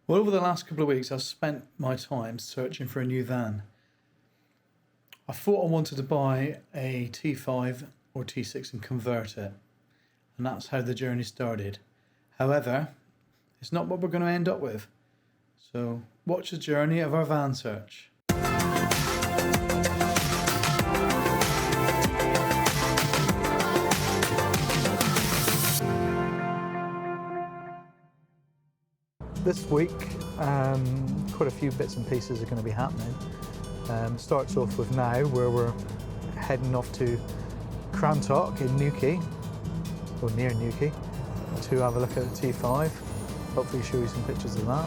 Well, over the last couple of weeks, I've spent my time searching for a new van. I thought I wanted to buy a T5 or T6 and convert it, and that's how the journey started. However, it's not what we're going to end up with. So watch the journey of our van search. This week, quite a few bits and pieces are going to be happening. Starts off with now, where we're heading off to Crantock in Newquay, or near Newquay, to have a look at the T5. Hopefully show you some pictures of that.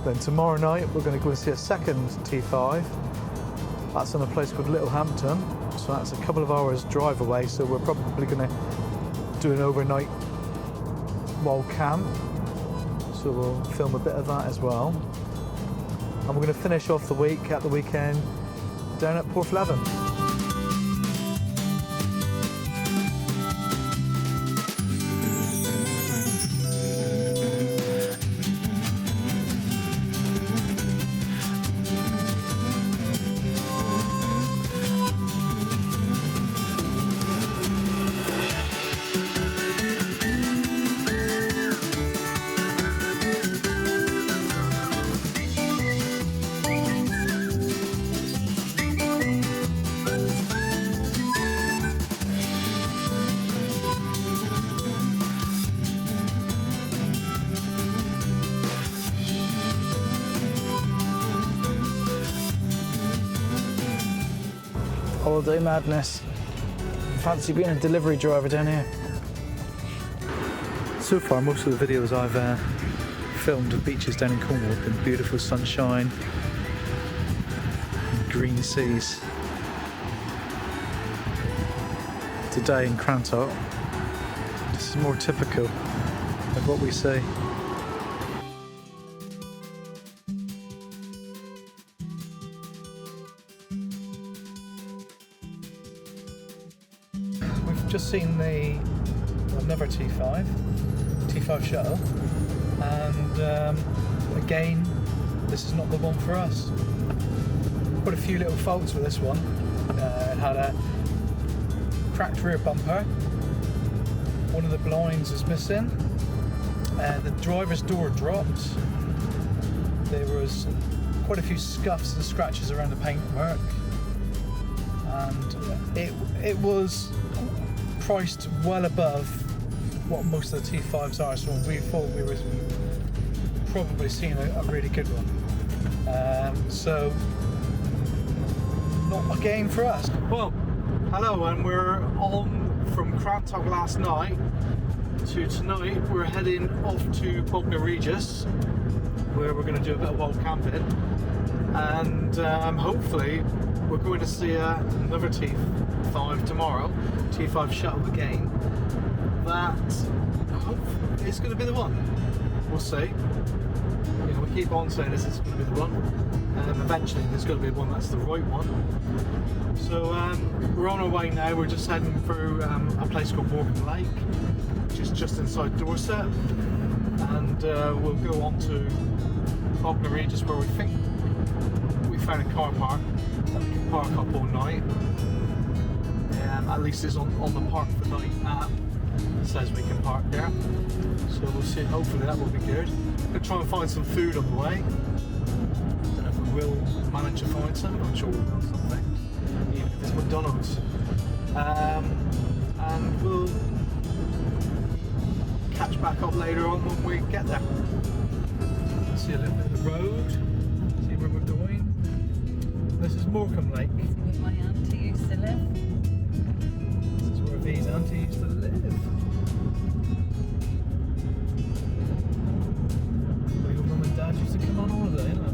Then tomorrow night we're going to go and see a second T5. That's in a place called Littlehampton, so that's a couple of hours drive away, so we're probably going to do an overnight while camp. So we'll film a bit of that as well. And we're going to finish off the week at the weekend down at Porthleven. Holiday madness. Fancy being a delivery driver down here. So far, most of the videos I've filmed of beaches down in Cornwall have been beautiful sunshine and green seas. Today in Crantock, this is more typical of what we see. Just seen another T5 shuttle, and again, this is not the one for us. Quite a few little faults with this one. It had a cracked rear bumper, one of the blinds is missing, the driver's door dropped, there was quite a few scuffs and scratches around the paintwork, and it was priced well above what most of the T5s are, so we thought we were probably seeing a really good one. So, not a game for us. Well, hello, and we're on from Crantock last night to tonight. We're heading off to Bognor Regis, where we're going to do a bit of wild camping, and hopefully we're going to see another T5 tomorrow, T5 shuttle again. That hopefully is going to be the one. We'll see. You know, we keep on saying this is going to be the one, and eventually there's going to be one that's the right one. So we're on our way now. We're just heading through a place called Morecambe Lake, which is just inside Dorset, and we'll go on to Bognor Regis, where we think we found a car park that we can park up all night. At least it's on the Park for Night app. It says we can park there. So we'll see, hopefully that will be good. We're going to try and find some food on the way. Don't know if we will manage to find some, I'm sure we'll find something. Even if it's McDonald's. And we'll catch back up later on when we get there. See a little bit of the road, see where we're going. This is Morecambe Lake. Where my auntie used to live. This is where V's auntie used to live. Where your mum and dad used to come on holiday, isn't it?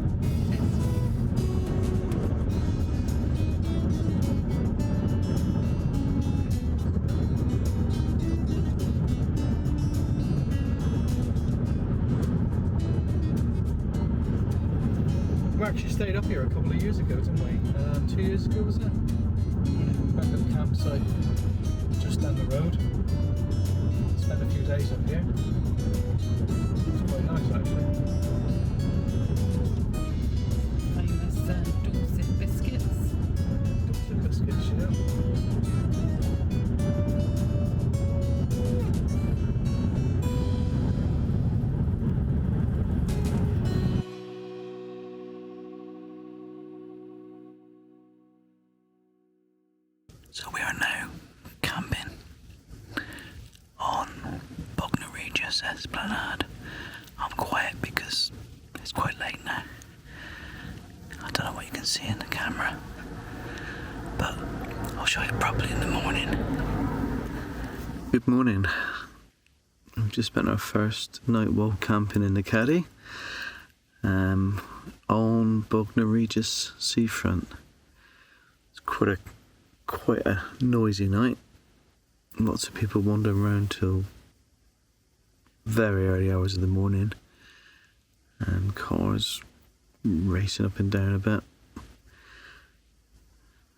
We actually stayed up here a couple of years ago, didn't we? 2 years ago, was it? Back at the campsite just down the road. Spent a few days up here. It's quite nice, actually. Thomas Esplanade. I'm quiet because it's quite late now. I don't know what you can see in the camera, but I'll show you properly in the morning. Good morning. We've just spent our first night while camping in the Caddy on Bognor Regis seafront. It's quite a noisy night. Lots of people wandering around till very early hours of the morning, and cars racing up and down a bit.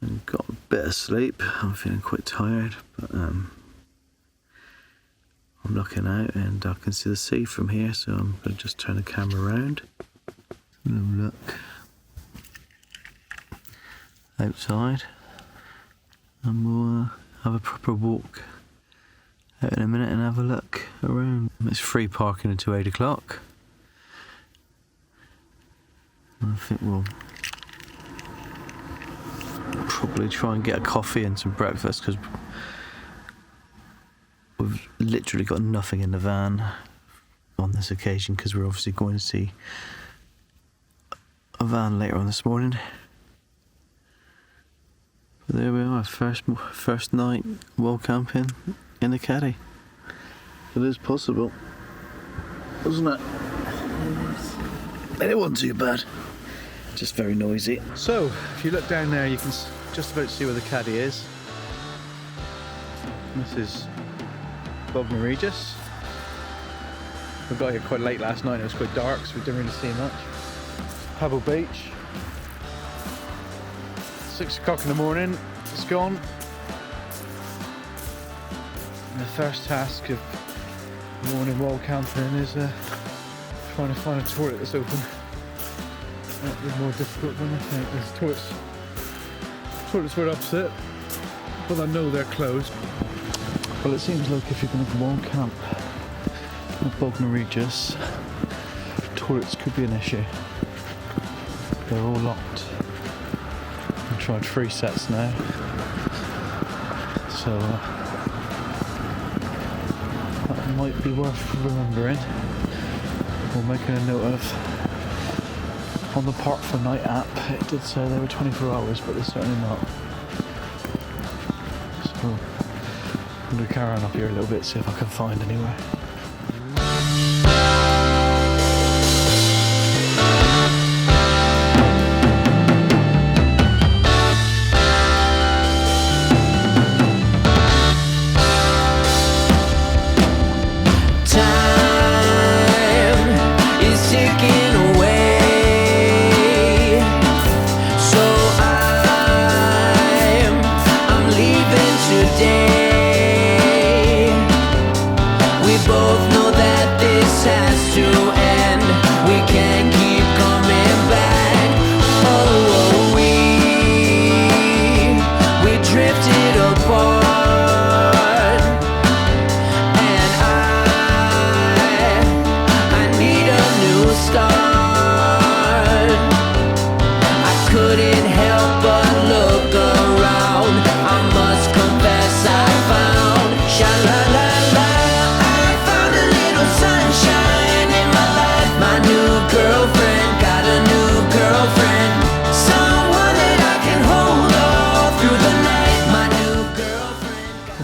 And got a bit of sleep. I'm feeling quite tired, but I'm looking out and I can see the sea from here, so I'm going to just turn the camera around. And look outside, and we'll have a proper walk out in a minute and have a look around. It's free parking until 8 o'clock. I think we'll probably try and get a coffee and some breakfast, because we've literally got nothing in the van on this occasion, because we're obviously going to see a van later on this morning. But there we are, first night while camping in the Caddy. It is possible, wasn't it? And it wasn't too bad, just very noisy. So, if you look down there, you can just about see where the Caddy is. This is Bognor Regis. We got here quite late last night, it was quite dark, so we didn't really see much. Pebble Beach. 6 o'clock in the morning, it's gone. And the first task of morning while camping is trying to find a toilet that's open. That'll be more difficult than I think. There's toilets right opposite, but I know they're closed. Well, it seems like if you're going to go on camp at Bognor Regis, toilets could be an issue. They're all locked. I've tried 3 sets now, so that might be worth remembering. We're making a note of. On the Park for Night app, it did say they were 24 hours, but they're certainly not. So I'm going to carry on up here a little bit, see if I can find anywhere.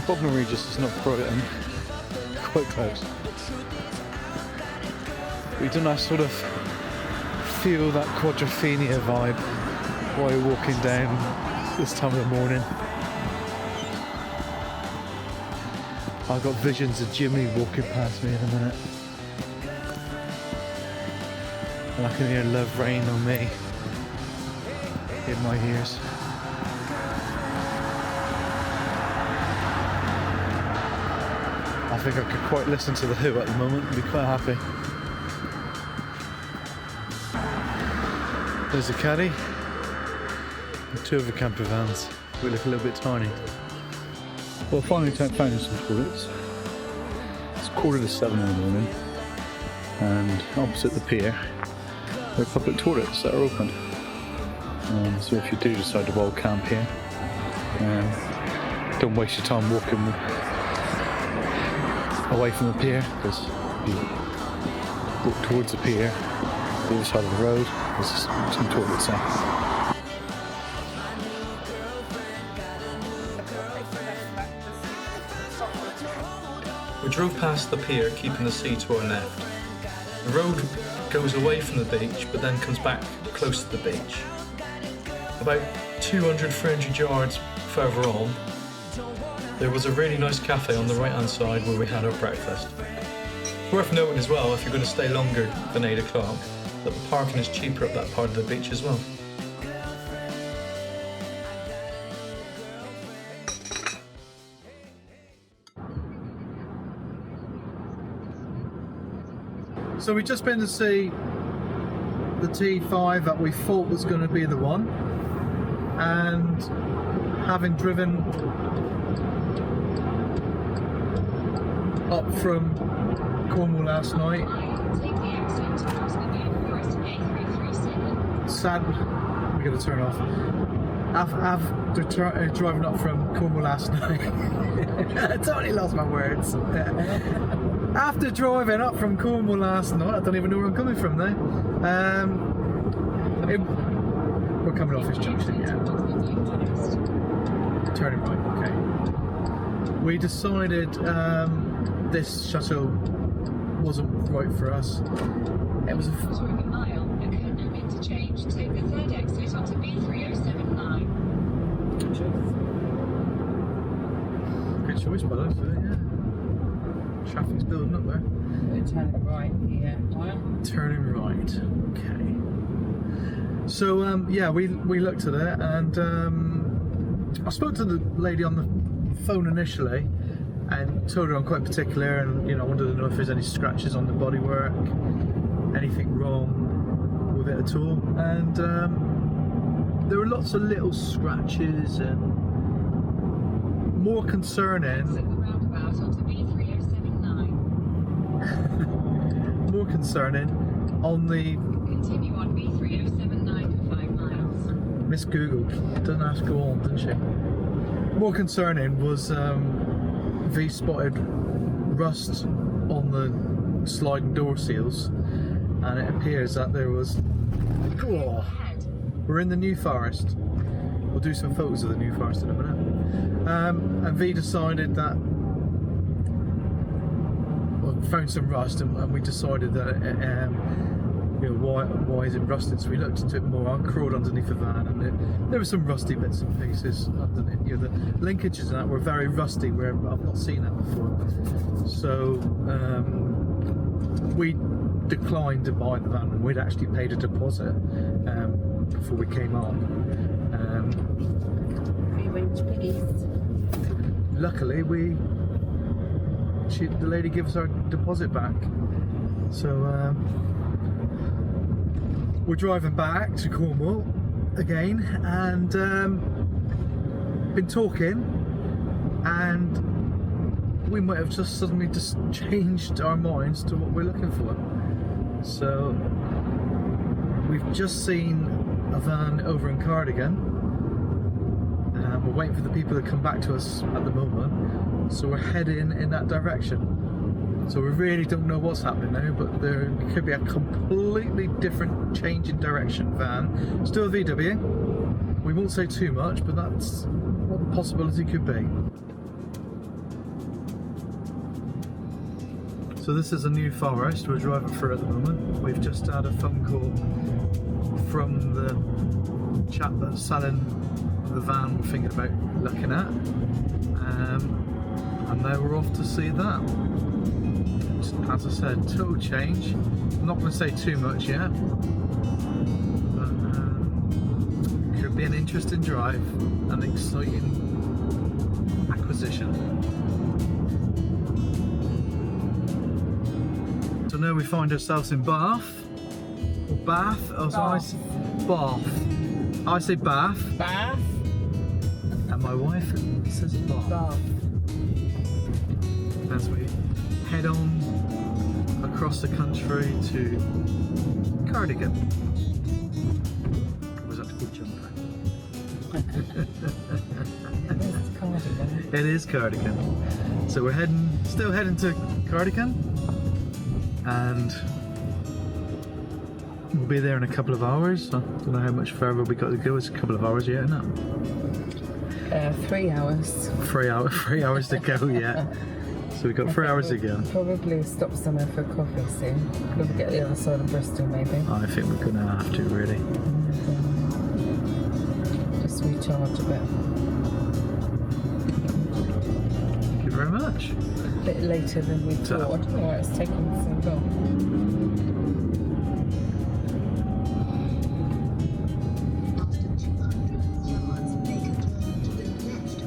Bognor Regis is not Brighton, quite close. We don't have sort of feel that Quadrophenia vibe while you're walking down this time of the morning. I've got visions of Jimmy walking past me in a minute. And I can hear Love Rain on me in my ears. I think I could quite listen to The Who at the moment and be quite happy. There's a Caddy and 2 of the Campervans. We look a little bit tiny. Well, finally found some toilets. It's 7:15 in the morning, and opposite the pier there are public toilets that are open. So if you do decide to wild camp here, don't waste your time walking away from the pier, because We walk towards the pier, the other side of the road. There's some toilets there. We drove past the pier, keeping the sea to our left. The road goes away from the beach, but then comes back close to the beach. About 200-300 yards further on, there was a really nice cafe on the right-hand side where we had our breakfast. Worth noting as well, if you're going to stay longer than 8 o'clock, that the parking is cheaper at that part of the beach as well. So we've just been to see the T5 that we thought was going to be the one, and having driven up from Cornwall last night, sad, we're going to turn off. After driving up from Cornwall last night, I totally lost my words. After driving up from Cornwall last night, I don't even know where I'm coming from now. We're coming off this junction, yeah. Turning right, okay. We decided this shuttle wasn't right for us. It was a mile, interchange. Take the third exit onto B3079. good choice, by those, yeah. Traffic's building up there. We're turning right here. Turning right, okay. So yeah, we looked at it, and I spoke to the lady on the phone initially and told her I'm quite particular, and I wanted to know if there's any scratches on the bodywork, anything wrong with it at all, and there were lots of little scratches, and more concerning. More concerning on the. Continue on B3079 for 5 miles. Miss Google doesn't have to go on, doesn't she? More concerning was V spotted rust on the sliding door seals, and it appears that there was. Oh, we're in the New Forest. We'll do some photos of the New Forest in a minute. And V decided that. Found some rust, and we decided that why is it rusted? So we looked into it more. I crawled underneath the van, and there were some rusty bits and pieces underneath. The linkages and that were very rusty, where I've not seen that before. So we declined to buy the van, and we'd actually paid a deposit before we came on. We went to police. Luckily, the lady gave us our deposit back. So we're driving back to Cornwall again, and been talking, and we might have just suddenly just changed our minds to what we're looking for. So we've just seen a van over in Cardigan. We're waiting for the people to come back to us at the moment, so we're heading in that direction. So we really don't know what's happening now, but there could be a completely different change in direction van. Still a VW. We won't say too much, but that's what the possibility could be. So this is a New Forest we're driving through at the moment. We've just had a phone call from the chap that's selling the van we're thinking about looking at, and now we're off to see that. As I said, total change. I'm not going to say too much yet, but could be an interesting drive, an exciting acquisition. So now we find ourselves in Bath, or Bath, as Bath. I say Bath. Bath. And my wife says Bath. As we head on across the country to Cardigan. Was that a good jump? It's Cardigan. It is Cardigan. So we're still heading to Cardigan. and we'll be there in a couple of hours. I don't know how much further we got to go. It's a couple of hours yet, isn't it? 3 hours. 3 hours. 3 hours to go yet. So we've got 3 hours to go. Probably stop somewhere for coffee soon. We'll get the other side of Bristol maybe. I think we're gonna have to really. Just recharge a bit. Thank you very much. A bit later than we thought. I don't know why it's taking so long.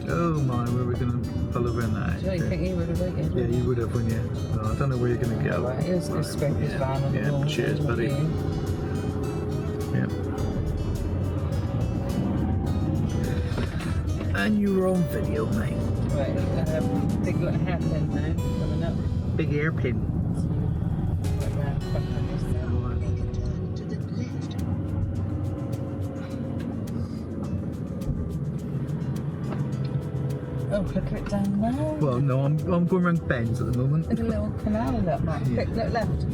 Oh my, where are we gonna pull over in that? Do you think you would have waited? Yeah, you would have, wouldn't you? Well, I don't know where you're gonna go. Right, he was going to scrape his van on the Yeah, wall. cheers, buddy. Yep. And you were on video, mate. Right, big little hairpin now coming up. Big hairpin. Right round the front of this. Oh, look at it down there. Well, no, I'm going around bends at the moment. There's a little canal look, Mark. Yeah. Quick, look left.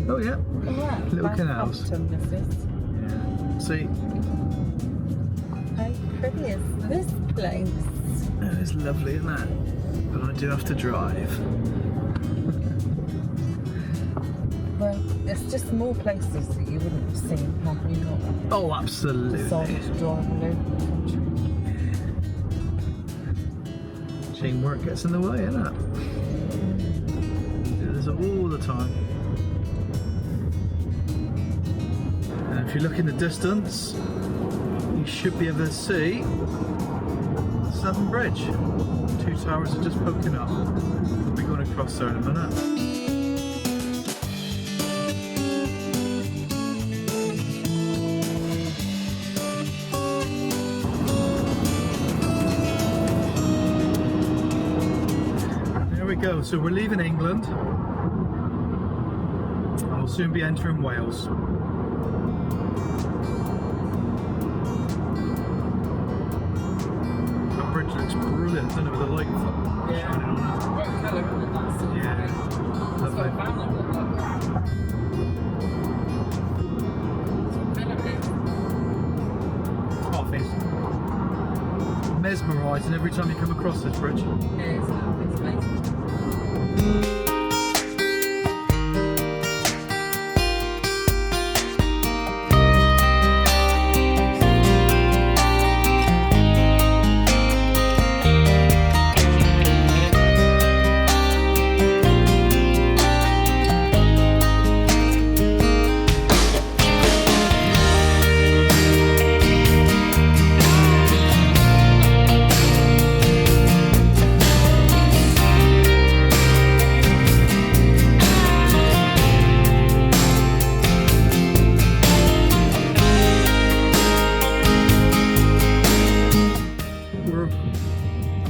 Oh yeah. Look at that. Little Back canals. Upton, this is. Yeah. See, How pretty is this place? it's lovely, isn't it? But I do have to drive. Well, it's just more places that you wouldn't have seen had we not Oh, absolutely. decided to drive all over the country. Teamwork gets in the way, isn't it? There's all the time. And if you look in the distance, you should be able to see Southern Bridge. 2 towers are just poking up. We'll be going across there in a minute. Go. So we're leaving England and we'll soon be entering Wales. That bridge looks brilliant, doesn't it, with the light shining on it. Right colour, isn't it? That's Yeah, lovely. Oh, it's mesmerising every time you come across this bridge. Yeah, it's amazing.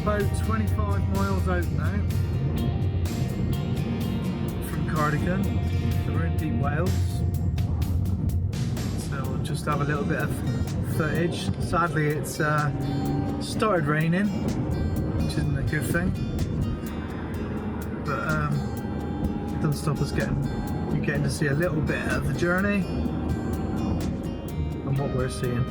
About 25 miles out now from Cardigan, so we're in deep Wales. So we'll just have a little bit of footage. Sadly it's started raining, which isn't a good thing, but it doesn't stop us getting to see a little bit of the journey and what we're seeing.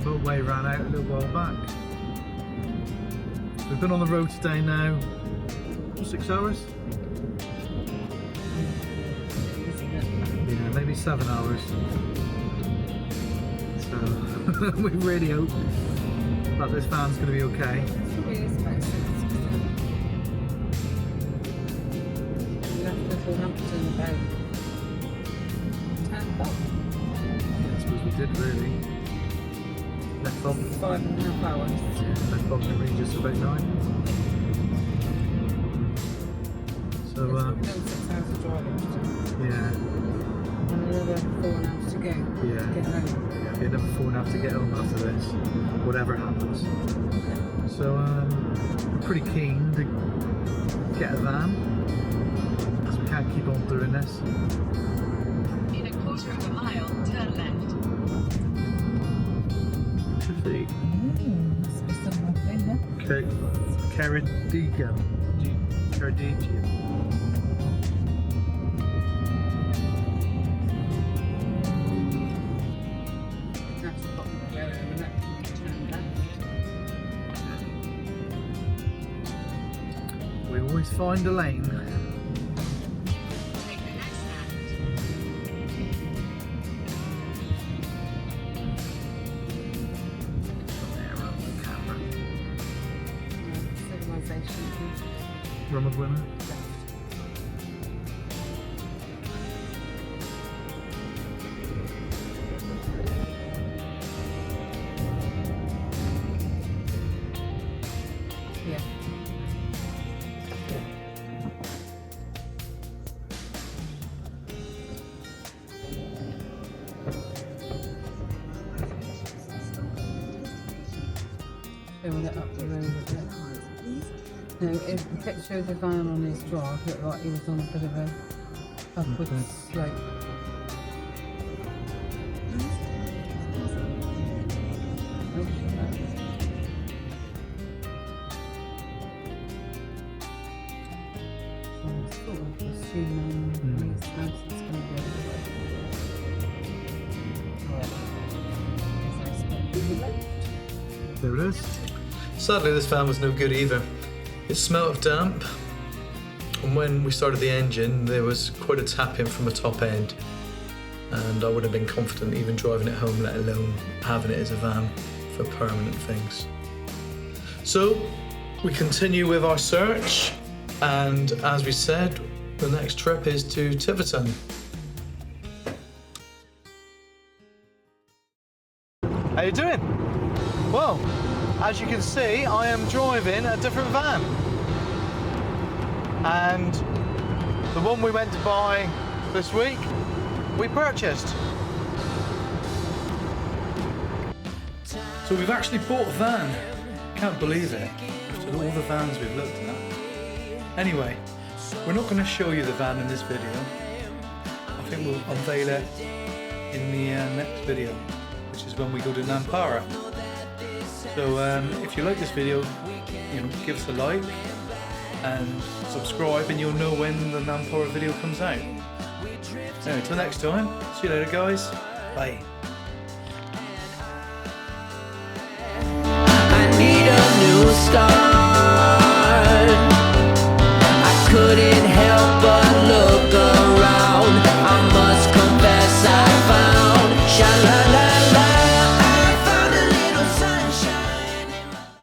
Motorway ran out a little while back. We've been on the road today now 6 hours? Yeah, maybe 7 hours. So we really hope that this van's going to be okay. We left Littlehampton about 10 o'clock. Yeah, I suppose we did really. Left 5.5 hours. Left Bognor Regis about 9. So We've done 6 hours of driving. yeah, And another 4 hours to go. yeah. Get home. Yeah, another 4.5 to get home after this, whatever happens. So I'm pretty keen to get a van, because we can't keep on doing this. In a quarter of a mile, turn left. To see. Must be some lovely, huh? Cardigan. Cardigan. That's the Bognor area, and that turn left. We always find a lane. Take the next left. There on the camera. Civilization. Rumagwimmer. Yeah. Fill it up the road a bit. No, if the picture of the van on his drive looked like he was on a bit of a upward slope. So I'm sort of assuming his house is going to be over there. There it is. Sadly, this van was no good either. It smelt of damp, and when we started the engine, there was quite a tap in from the top end, and I would have been confident even driving it home, let alone having it as a van for permanent things. So we continue with our search, and as we said, the next trip is to Tiverton. How you doing? Well, as you can see, I am driving a different van. And the one we went to buy this week, we purchased. So we've actually bought a van. Can't believe it, after all the vans we've looked at. Anyway, we're not going to show you the van in this video. I think we'll unveil it in the next video, which is when we go to Nampara. So if you like this video, give us a like and subscribe, and you'll know when the Nampara video comes out. Anyway, till next time, see you later guys, bye. I need a new start.